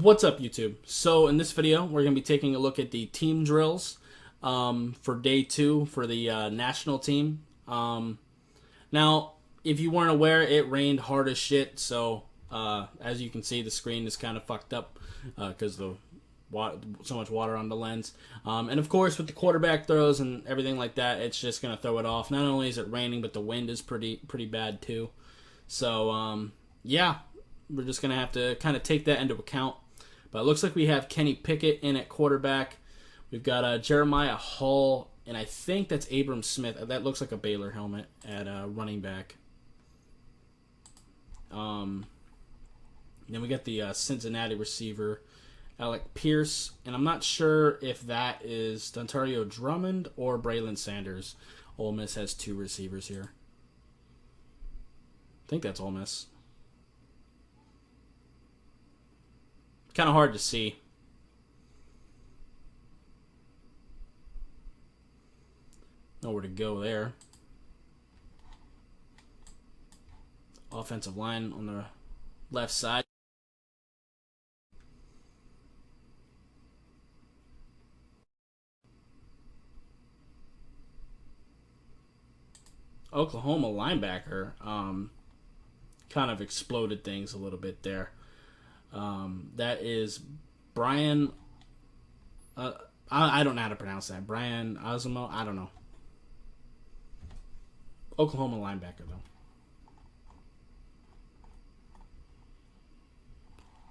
What's up, YouTube? So in this video, we're going to be taking a look at the team drills for day 2 for the national team. Now, if you weren't aware, it rained hard as shit, so as you can see, the screen is kind of fucked up because the so much water on the lens. And of course, with the quarterback throws and everything like that, it's just going to throw it off. Not only is it raining, but the wind is pretty bad too. So, yeah, we're just going to have to kind of take that into account. But it looks like we have Kenny Pickett in at quarterback. We've got Jeremiah Hall, and I think that's Abram Smith. That looks like a Baylor helmet at running back. Then we got the Cincinnati receiver, Alec Pierce. And I'm not sure if that is Dontario Drummond or Braylon Sanders. Ole Miss has 2 receivers here. I think that's Ole Miss. Kind of hard to see. Nowhere to go there. Offensive line on the left side. Oklahoma linebacker kind of exploded things a little bit there. That is Brian. I don't know how to pronounce that. Brian Osmo. I don't know. Oklahoma linebacker though.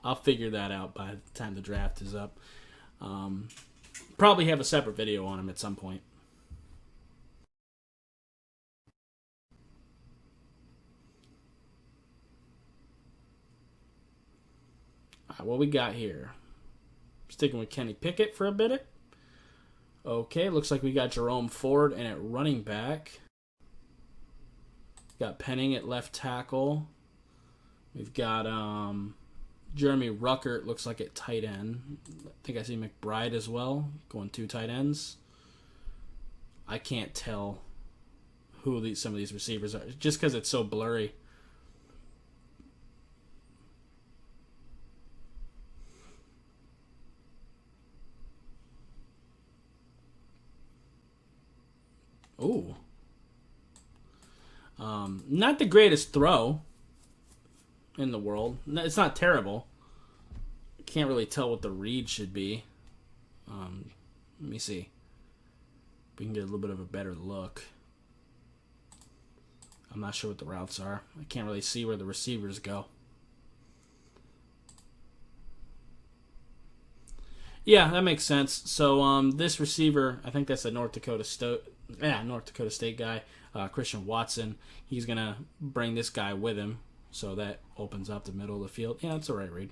I'll figure that out by the time the draft is up. Probably have a separate video on him at some point. What we got here? Sticking with Kenny Pickett for a bit. Okay, looks like we got Jerome Ford in at running back. Got Penning at left tackle. We've got Jeremy Ruckert, looks like at tight end. I think I see McBride as well, going 2 tight ends. I can't tell who some of these receivers are, just because it's so blurry. Ooh. Not the greatest throw in the world. It's not terrible. Can't really tell what the read should be. Let me see. If we can get a little bit of a better look. I'm not sure what the routes are. I can't really see where the receivers go. Yeah, that makes sense. So this receiver, I think that's a North Dakota State guy, Christian Watson. He's going to bring this guy with him, so that opens up the middle of the field. Yeah, that's the right read.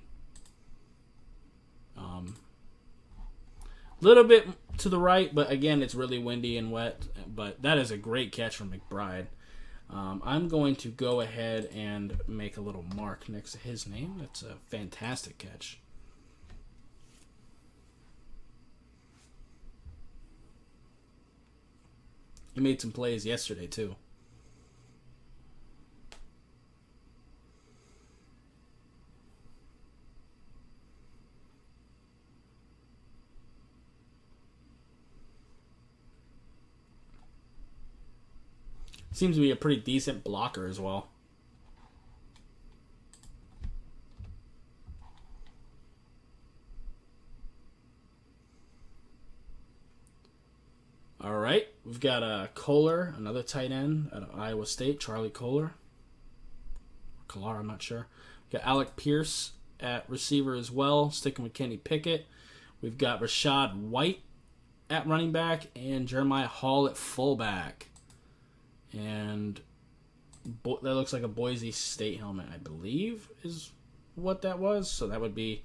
Little bit to the right, but again, it's really windy and wet. But that is a great catch from McBride. I'm going to go ahead and make a little mark next to his name. That's a fantastic catch. He made some plays yesterday, too. Seems to be a pretty decent blocker as well. All right, we've got Kohler, another tight end out of Iowa State, Charlie Kohler. Kohler, I'm not sure. We've got Alec Pierce at receiver as well, sticking with Kenny Pickett. We've got Rashad White at running back and Jeremiah Hall at fullback. And that looks like a Boise State helmet, I believe, is what that was. So that would be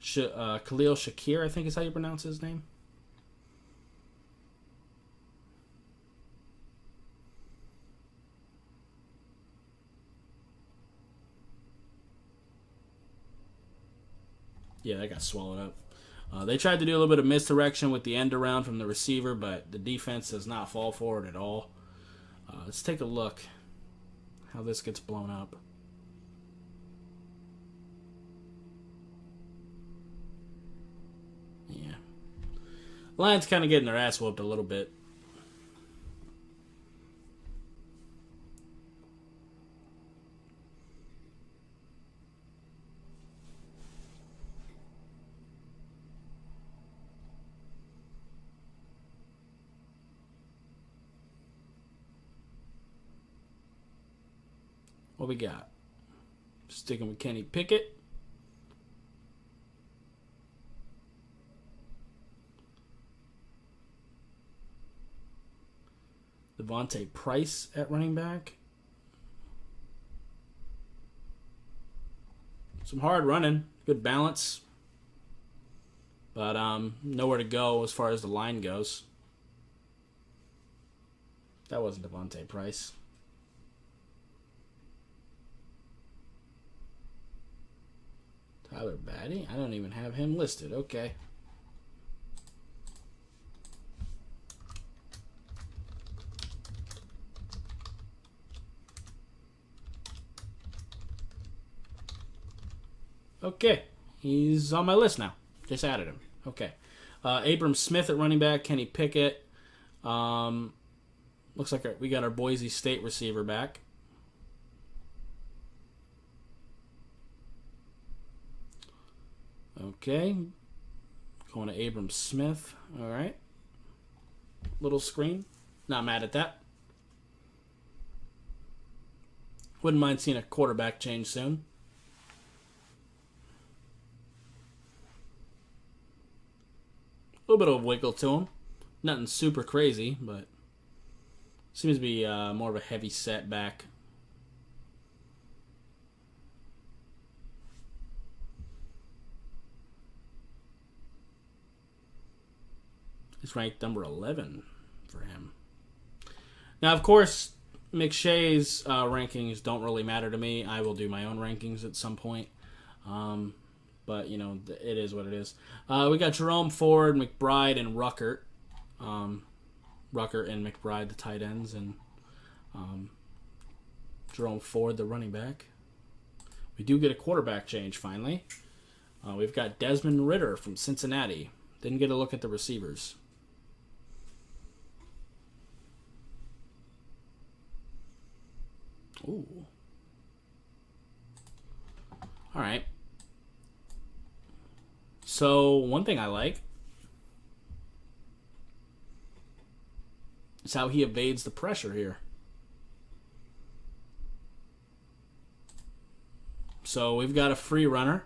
Khalil Shakir, I think is how you pronounce his name. Yeah, that got swallowed up. They tried to do a little bit of misdirection with the end around from the receiver, but the defense does not fall for it at all. Let's take a look how this gets blown up. Lions kind of getting their ass whooped a little bit. What we got? Sticking with Kenny Pickett. Devontae Price at running back. Some hard running. Good balance. But nowhere to go as far as the line goes. That wasn't Devontae Price. Tyler Batty? I don't even have him listed. Okay. Okay. He's on my list now. Just added him. Okay. Abram Smith at running back. Kenny Pickett. Looks like we got our Boise State receiver back. Okay. Going to Abram Smith. All right. Little screen. Not mad at that. Wouldn't mind seeing a quarterback change soon. A little bit of wiggle to him. Nothing super crazy, but seems to be more of a heavy set back. He's ranked number 11 for him. Now, of course, McShay's rankings don't really matter to me. I will do my own rankings at some point. But, you know, it is what it is. We got Jerome Ford, McBride, and Ruckert. Ruckert and McBride, the tight ends, and Jerome Ford, the running back. We do get a quarterback change, finally. We've got Desmond Ridder from Cincinnati. Didn't get a look at the receivers. Ooh. All right. So, one thing I like is how he evades the pressure here. So, we've got a free runner.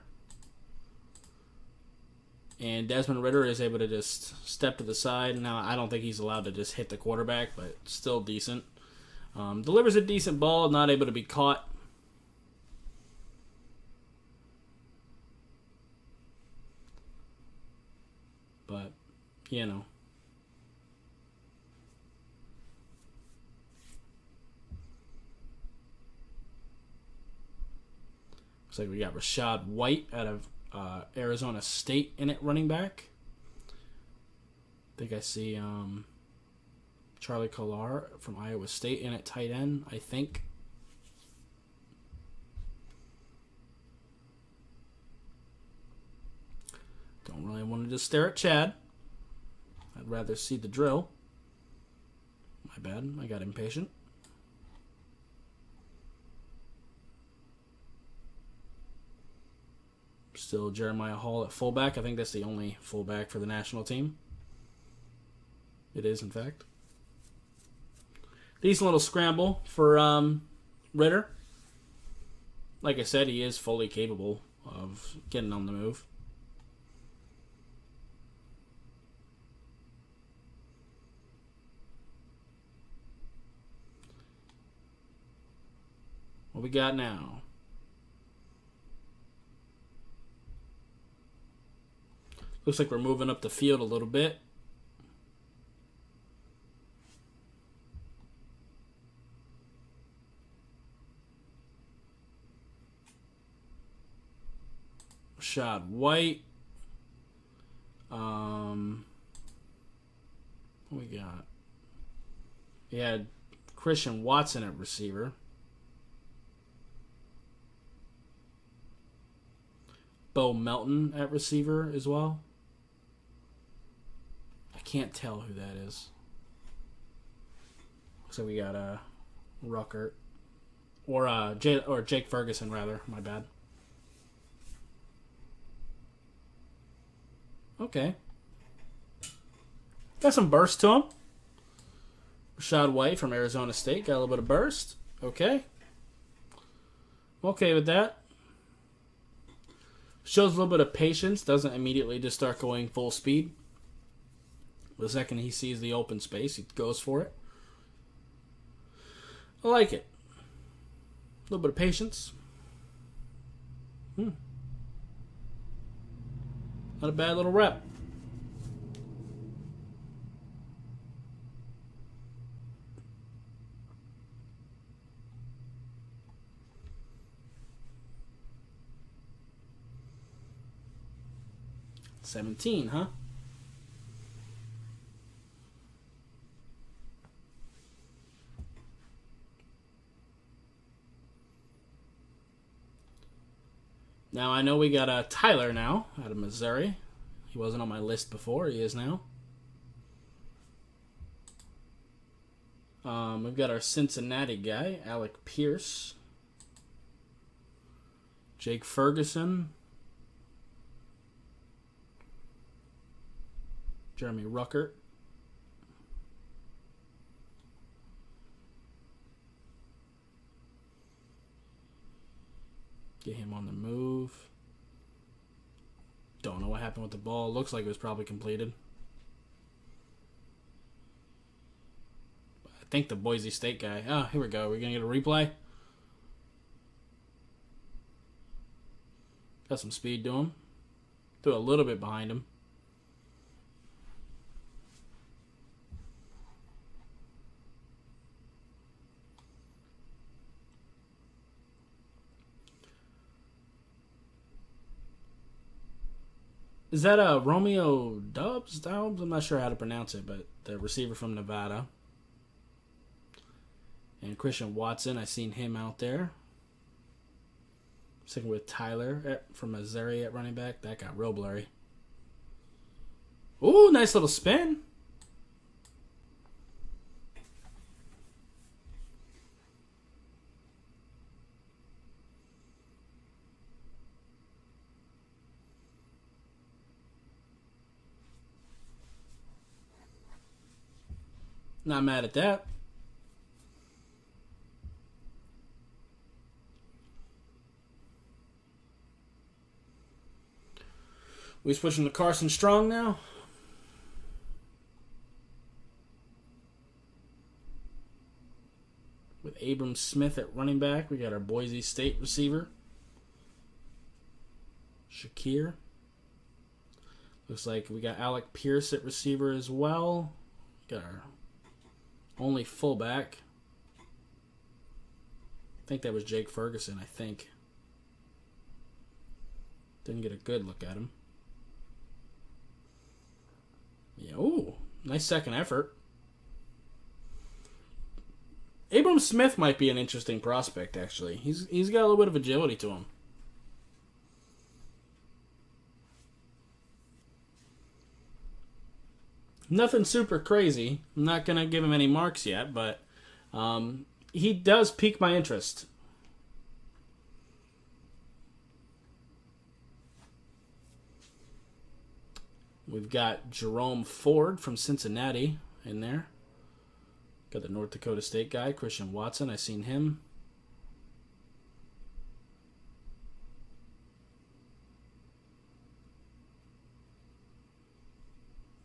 And Desmond Ridder is able to just step to the side. Now, I don't think he's allowed to just hit the quarterback, but still decent. Delivers a decent ball, not able to be caught. But, you know. Looks like we got Rashad White out of Arizona State in it, running back. I think I see Charlie Collar from Iowa State in at tight end, I think. Don't really want to just stare at Chad. I'd rather see the drill. My bad, I got impatient. Still Jeremiah Hall at fullback. I think that's the only fullback for the national team. It is, in fact. Decent little scramble for Ridder. Like I said, he is fully capable of getting on the move. What we got now? Looks like we're moving up the field a little bit. Rashad White. What we got? We had Christian Watson at receiver. Bo Melton at receiver as well. I can't tell who that is. So we got Ruckert. Or Jake Ferguson, rather. My bad. Okay. Got some burst to him. Rashad White from Arizona State. Got a little bit of burst. Okay. Okay with that. Shows a little bit of patience. Doesn't immediately just start going full speed. The second he sees the open space, he goes for it. I like it. A little bit of patience. Not a bad little rep. $17, huh? Now, I know we got Tyler now out of Missouri. He wasn't on my list before. He is now. We've got our Cincinnati guy, Alec Pierce. Jake Ferguson. Jeremy Ruckert. Get him on the move. Don't know what happened with the ball. Looks like it was probably completed. I think the Boise State guy. Oh, here we go. We're going to get a replay. Got some speed to him. Threw a little bit behind him. Is that Romeo Doubs? I'm not sure how to pronounce it, but the receiver from Nevada. And Christian Watson, I seen him out there. Sticking with Tyler from Missouri at running back. That got real blurry. Ooh, nice little spin. Not mad at that. We switching to Carson Strong now? With Abram Smith at running back, we got our Boise State receiver, Shakir. Looks like we got Alec Pierce at receiver as well. Got our only fullback. I think that was Jake Ferguson, I think. Didn't get a good look at him. Yeah, ooh, nice second effort. Abram Smith might be an interesting prospect, actually. He's got a little bit of agility to him. Nothing super crazy. I'm not going to give him any marks yet, but he does pique my interest. We've got Jerome Ford from Cincinnati in there. Got the North Dakota State guy, Christian Watson. I seen him.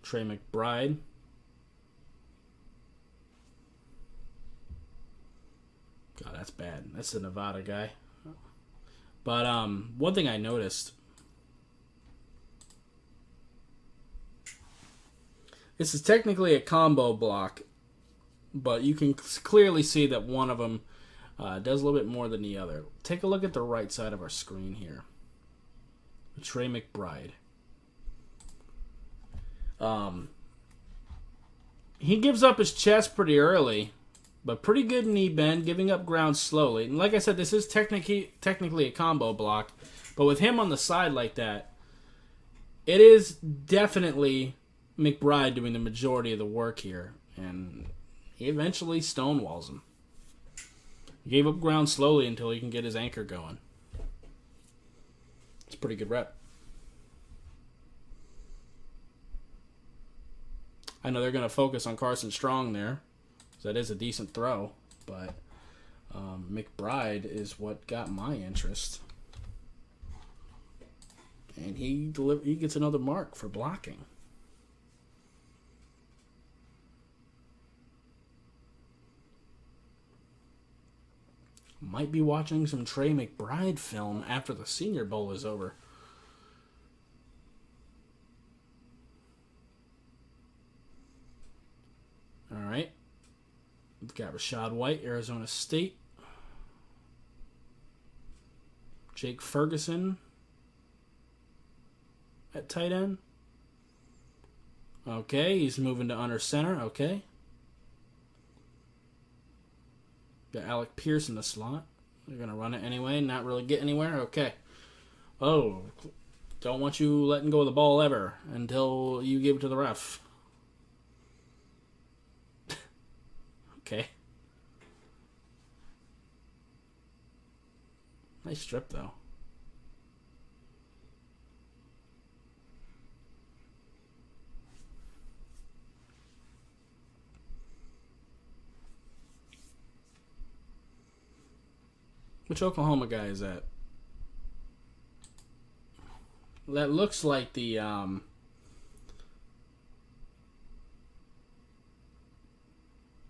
Trey McBride. God, that's bad. That's the Nevada guy. But one thing I noticed. This is technically a combo block, but you can clearly see that one of them does a little bit more than the other. Take a look at the right side of our screen here. Trey McBride. He gives up his chest pretty early, but pretty good knee bend, giving up ground slowly. And like I said, this is technically a combo block, but with him on the side like that, it is definitely McBride doing the majority of the work here, and he eventually stonewalls him. He gave up ground slowly until he can get his anchor going. It's a pretty good rep. I know they're going to focus on Carson Strong there. That is a decent throw, but McBride is what got my interest. And he gets another mark for blocking. Might be watching some Trey McBride film after the Senior Bowl is over. All right. We've got Rachaad White, Arizona State. Jake Ferguson at tight end. Okay, he's moving to under center. Okay. Got Alec Pierce in the slot. They're going to run it anyway, not really get anywhere. Okay. Oh, don't want you letting go of the ball ever until you give it to the ref. Okay. Nice strip, though. Which Oklahoma guy is that? That looks like the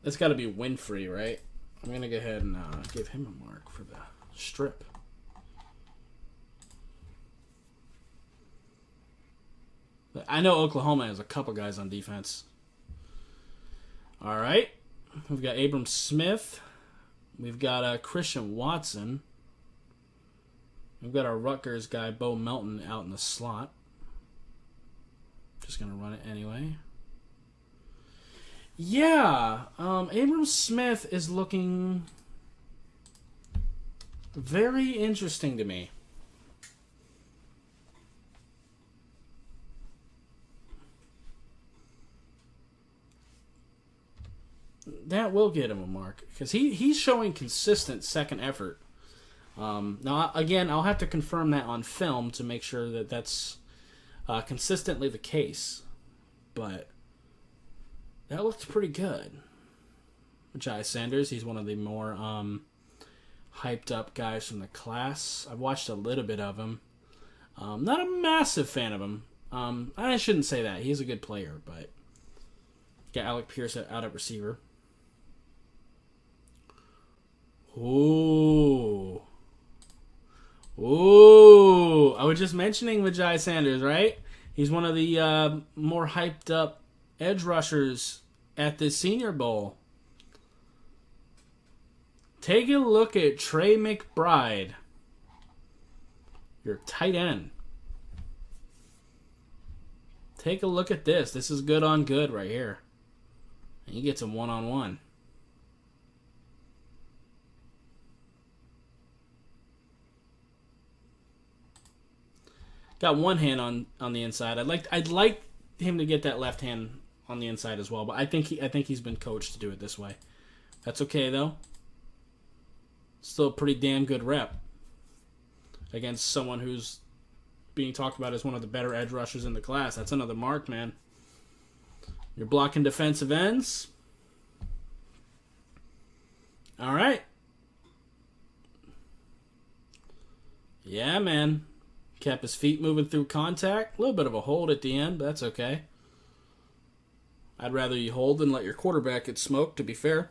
that's got to be Winfrey, right? I'm gonna go ahead and give him a mark for the strip. I know Oklahoma has a couple guys on defense. All right, we've got Abram Smith. We've got Christian Watson. We've got our Rutgers guy, Bo Melton, out in the slot. Just going to run it anyway. Yeah, Abram Smith is looking very interesting to me. That will get him a mark because he's showing consistent second effort. Now, again, I'll have to confirm that on film to make sure that that's consistently the case. But that looked pretty good. Jai Sanders, he's one of the more hyped up guys from the class. I've watched a little bit of him. Not a massive fan of him. I shouldn't say that. He's a good player, but got Alec Pierce out at receiver. Ooh. I was just mentioning Vijay Sanders, right? He's one of the more hyped up edge rushers at the Senior Bowl. Take a look at Trey McBride, your tight end. Take a look at this. This is good on good right here. And he gets him one-on-one. Got one hand on the inside. I'd like him to get that left hand on the inside as well, but I think he's been coached to do it this way. That's okay though. Still a pretty damn good rep against someone who's being talked about as one of the better edge rushers in the class. That's another mark, man. You're blocking defensive ends. All right. Yeah, man. Kept his feet moving through contact. A little bit of a hold at the end, but that's okay. I'd rather you hold than let your quarterback get smoked, to be fair.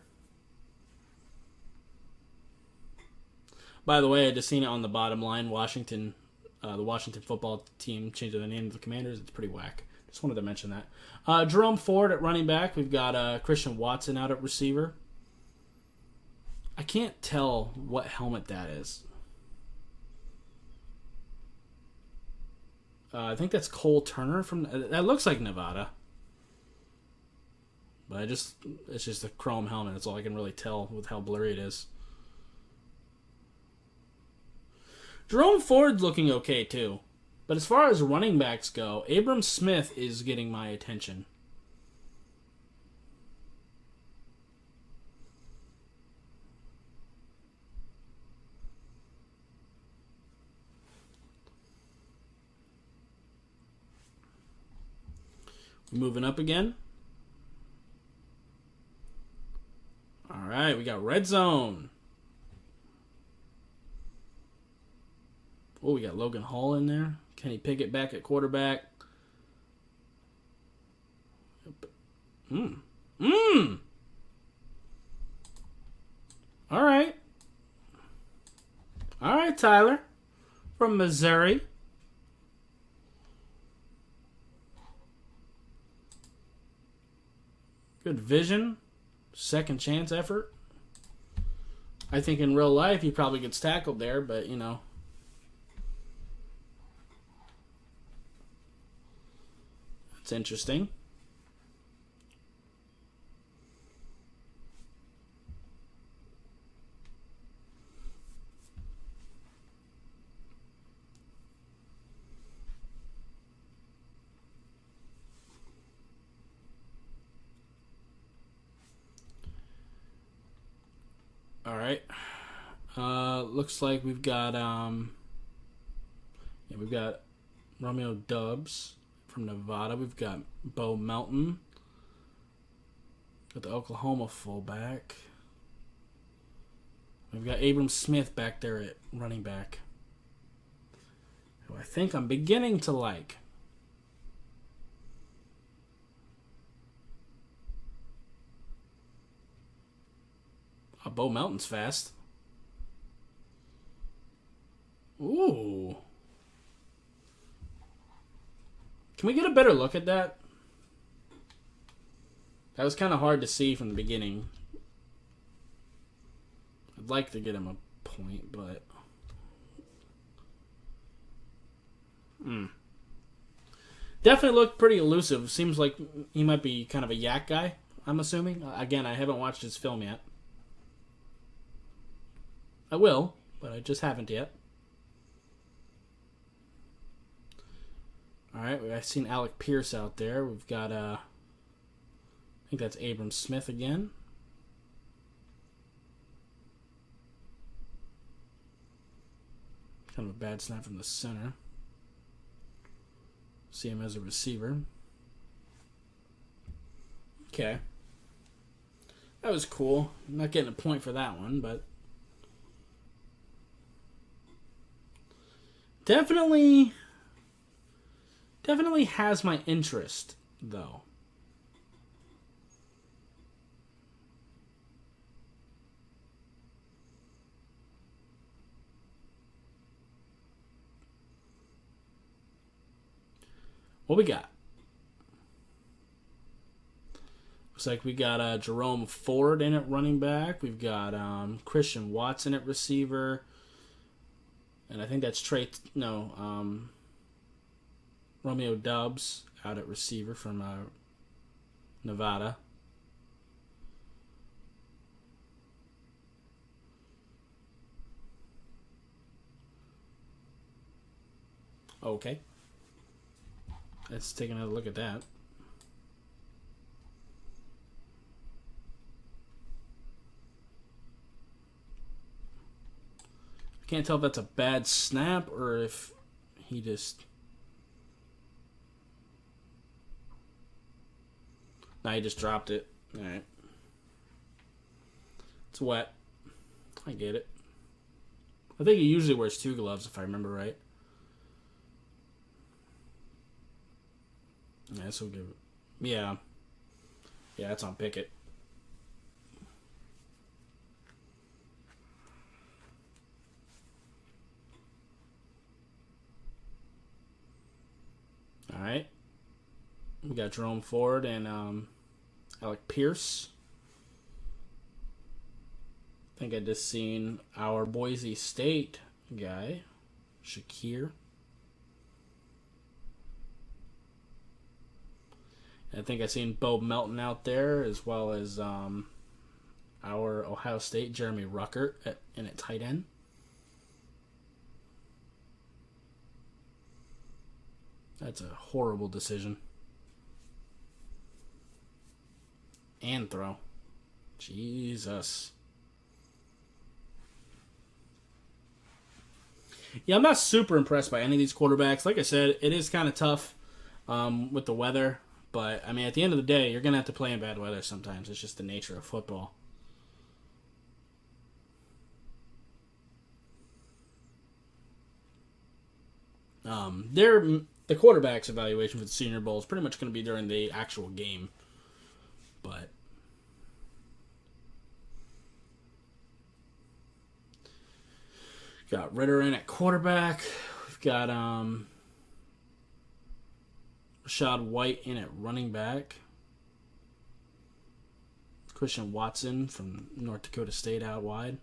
By the way, I just seen it on the bottom line. Washington, the Washington football team changing the name to the Commanders. It's pretty whack. Just wanted to mention that. Jerome Ford at running back. We've got Christian Watson out at receiver. I can't tell what helmet that is. I think that's Cole Turner from. That looks like Nevada, but it's just a chrome helmet. That's all I can really tell with how blurry it is. Jerome Ford's looking okay too. But as far as running backs go, Abram Smith is getting my attention. Moving up again. All right, we got red zone. Oh, we got Logan Hall in there. Kenny Pickett back at quarterback. All right. All right, Tyler from Missouri. Good vision. Second chance effort. I think in real life he probably gets tackled there, but you know. It's interesting. All right. Looks like we've got we've got Romeo Doubs from Nevada. We've got Bo Melton. Got the Oklahoma fullback. We've got Abram Smith back there at running back, who I think I'm beginning to like. Bo Melton's fast. Ooh. Can we get a better look at that? That was kind of hard to see from the beginning. I'd like to get him a point, but... Definitely looked pretty elusive. Seems like he might be kind of a yak guy, I'm assuming. Again, I haven't watched his film yet. I will, but I just haven't yet. Alright, I've seen Alec Pierce out there. We've got, I think that's Abram Smith again. Kind of a bad snap from the center. See him as a receiver. Okay. That was cool. I'm not getting a point for that one, but... Definitely has my interest, though. What we got? Looks like we got Jerome Ford in at running back. We've got Christian Watson at receiver. And I think that's Romeo Doubs out at receiver from Nevada. Okay. Let's take another look at that. I can't tell if that's a bad snap or if he just... Nah, he just dropped it. Alright. It's wet. I get it. I think he usually wears 2 gloves if I remember right. Yeah, so we'll give it... Yeah. Yeah, that's on Pickett. Alright. We got Jerome Ford and Alec Pierce. I think I just seen our Boise State guy, Shakir. I think I seen Bo Melton out there, as well as our Ohio State, Jeremy Ruckert, in at tight end. That's a horrible decision. And throw. Jesus. Yeah, I'm not super impressed by any of these quarterbacks. Like I said, it is kind of tough with the weather. But, I mean, at the end of the day, you're going to have to play in bad weather sometimes. It's just the nature of football. The quarterback's evaluation for the Senior Bowl is pretty much going to be during the actual game. But got Ritter in at quarterback. We've got Rashad White in at running back. Christian Watson from North Dakota State out wide.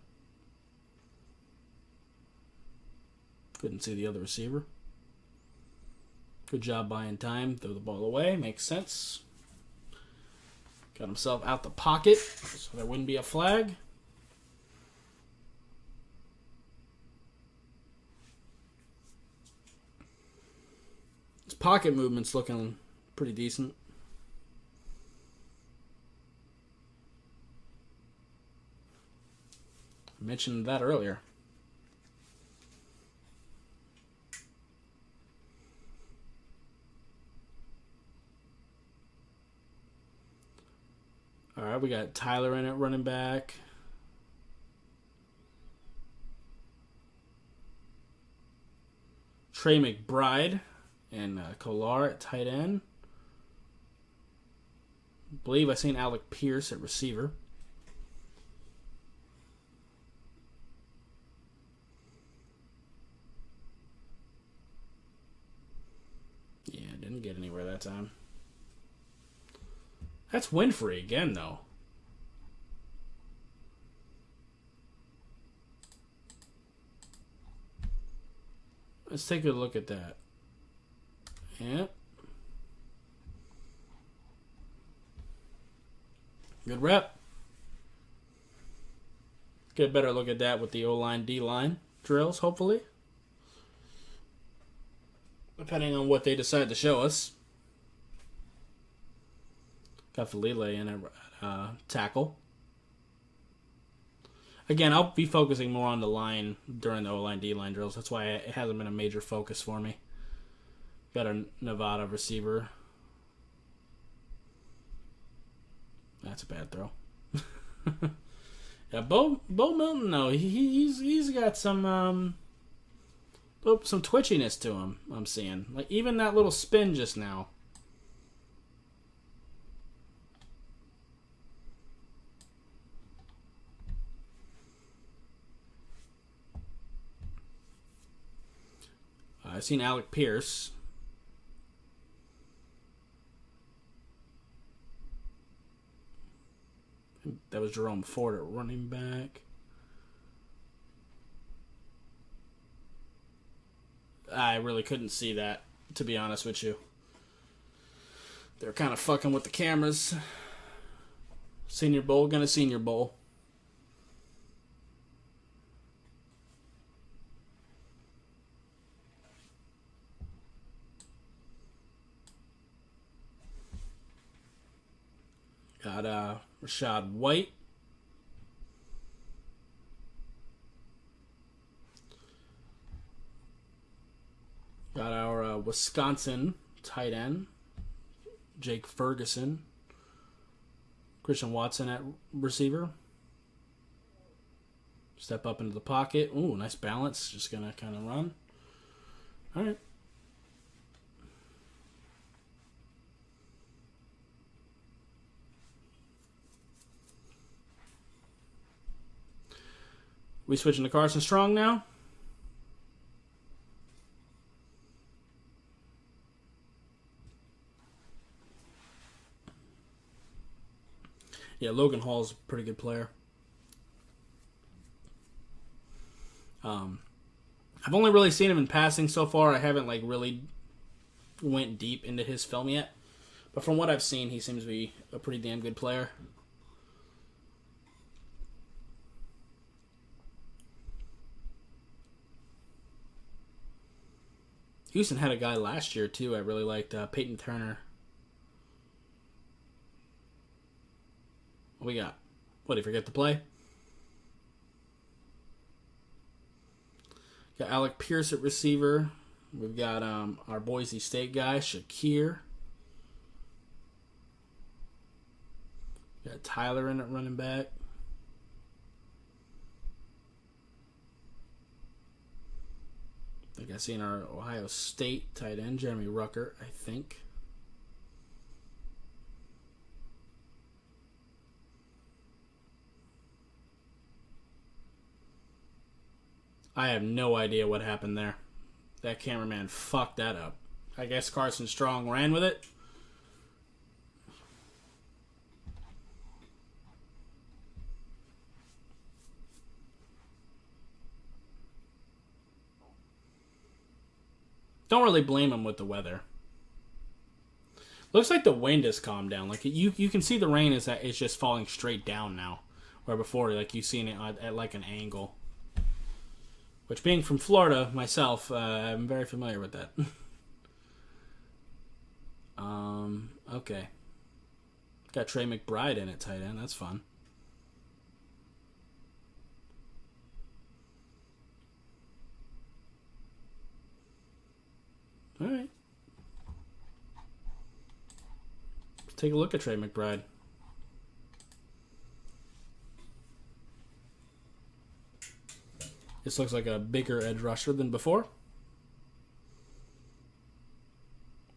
Couldn't see the other receiver. Good job buying time. Throw the ball away. Makes sense. Got himself out the pocket so there wouldn't be a flag. His pocket movement's looking pretty decent. I mentioned that earlier. All right, we got Tyler in at running back. Trey McBride and Kolar at tight end. I believe I seen Alec Pierce at receiver. Yeah, didn't get anywhere that time. That's Winfrey again, though. Let's take a look at that. Yeah. Good rep. Get a better look at that with the O-line, D-line drills, hopefully. Depending on what they decide to show us. Got Falile in a tackle. Again, I'll be focusing more on the line during the O-line, D-line drills. That's why it hasn't been a major focus for me. Got a Nevada receiver. That's a bad throw. Yeah, Bo Milton, though, he's got some twitchiness to him. I'm seeing, like, even that little spin just now. I've seen Alec Pierce. That was Jerome Ford at running back. I really couldn't see that, to be honest with you. They're kind of fucking with the cameras. Senior Bowl, gonna Senior Bowl. Got Rashad White. Got our Wisconsin tight end, Jake Ferguson. Christian Watson at receiver. Step up into the pocket. Ooh, nice balance. Just going to kind of run. All right. We switching to Carson Strong now? Yeah, Logan Hall's a pretty good player. I've only really seen him in passing so far. I haven't really went deep into his film yet. But from what I've seen, he seems to be a pretty damn good player. Houston had a guy last year, too. I really liked Peyton Turner. What we got? What, did he forget to play? Got Alec Pierce at receiver. We've got our Boise State guy, Shakir. Got Tyler in at running back. I think I seen our Ohio State tight end, Jeremy Rucker, I think. I have no idea what happened there. That cameraman fucked that up. I guess Carson Strong ran with it. Don't really blame him with the weather. Looks like the wind has calmed down. Like you can see the rain is that it's just falling straight down now, where before like you've seen it at like an angle. Which, being from Florida myself, I'm very familiar with that. Okay. Got Trey McBride in at tight end. That's fun. All right. Let's take a look at Trey McBride. This looks like a bigger edge rusher than before.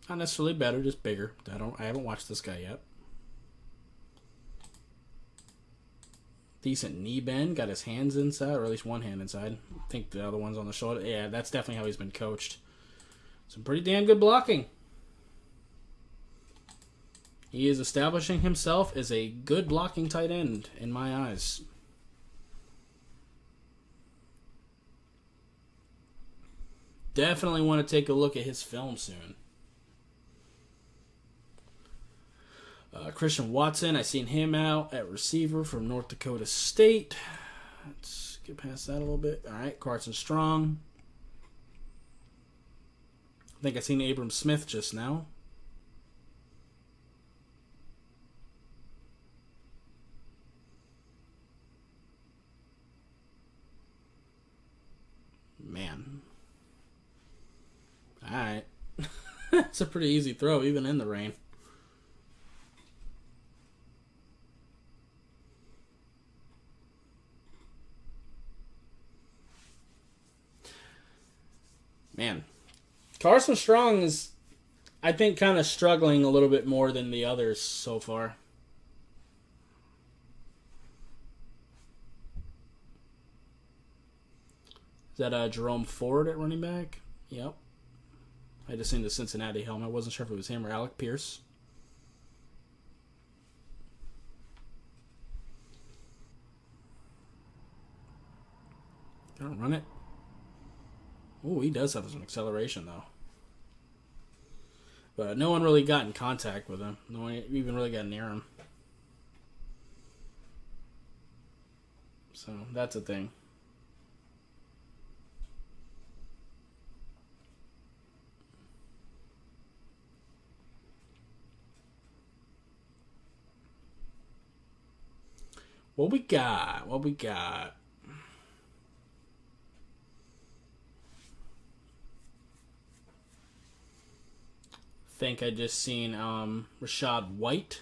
Not necessarily better, just bigger. I haven't watched this guy yet. Decent knee bend, got his hands inside, or at least one hand inside. I think the other one's on the shoulder. Yeah, that's definitely how he's been coached. Some pretty damn good blocking. He is establishing himself as a good blocking tight end in my eyes. Definitely want to take a look at his film soon. Christian Watson, I seen him out at receiver from North Dakota State. Let's get past that a little bit. All right, Carson Strong. I think I seen Abram Smith just now. Man. All right. It's a pretty easy throw, even in the rain. Man. Carson Strong is, I think, kind of struggling a little bit more than the others so far. Is that Jerome Ford at running back? Yep. I just seen the Cincinnati helmet. I wasn't sure if it was him or Alec Pierce. Don't run it. Oh, he does have some acceleration, though. But no one really got in contact with him. No one even really got near him. So, that's a thing. What we got? What we got? Think I just seen Rashad White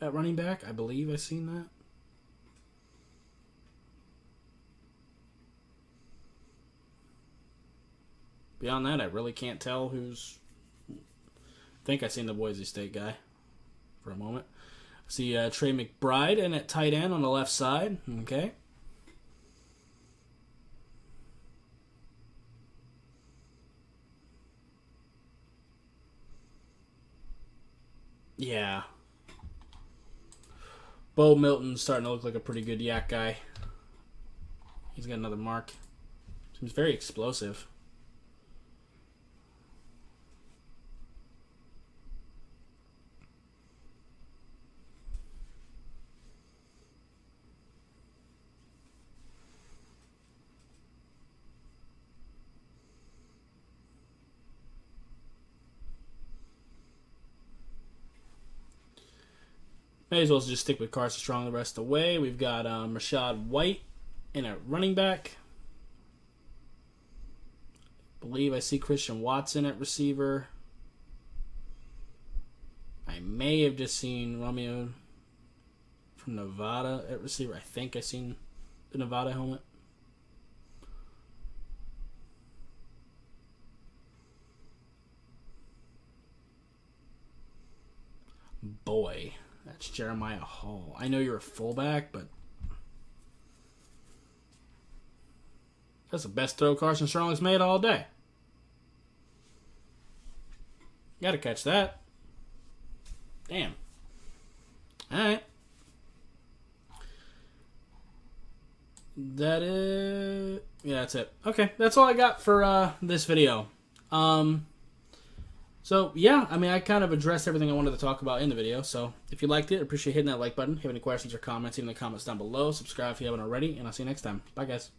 at running back. I believe I seen that. Beyond that, I really can't tell who's. I think I seen the Boise State guy for a moment. I see Trey McBride in at tight end on the left side. Okay. Yeah. Bo Milton's starting to look like a pretty good yak guy. He's got another mark. Seems very explosive. May as well just stick with Carson Strong the rest of the way. We've got Rashad White in at running back. I believe I see Christian Watson at receiver. I may have just seen Romeo from Nevada at receiver. I think I seen the Nevada helmet. Boy, that's Jeremiah Hall. I know you're a fullback, but that's the best throw Carson Strong has made all day. Gotta catch that. Damn. Alright. That is... Yeah, that's it. Okay, that's all I got for this video. So, yeah, I mean, I kind of addressed everything I wanted to talk about in the video. So, if you liked it, I appreciate hitting that like button. If you have any questions or comments, leave in the comments down below. Subscribe if you haven't already, and I'll see you next time. Bye, guys.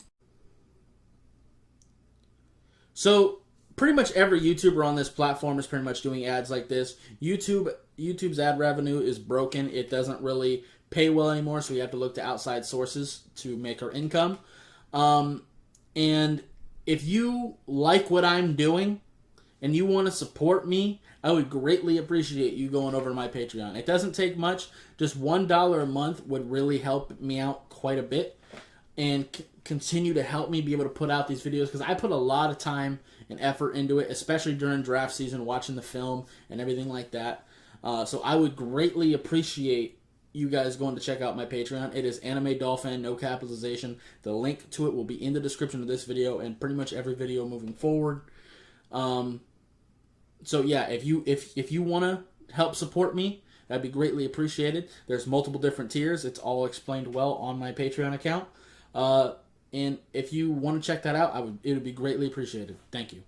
So, pretty much every YouTuber on this platform is pretty much doing ads like this. YouTube's ad revenue is broken. It doesn't really pay well anymore, so we have to look to outside sources to make our income. And if you like what I'm doing and you want to support me, I would greatly appreciate you going over to my Patreon. It doesn't take much. Just $1 a month would really help me out quite a bit and continue to help me be able to put out these videos, because I put a lot of time and effort into it, especially during draft season, watching the film and everything like that. So I would greatly appreciate you guys going to check out my Patreon. It is Anime Dolphin, no capitalization. The link to it will be in the description of this video and pretty much every video moving forward. So yeah, if you want to help support me, that'd be greatly appreciated. There's multiple different tiers. It's all explained well on my Patreon account. And if you want to check that out, it would be greatly appreciated. Thank you.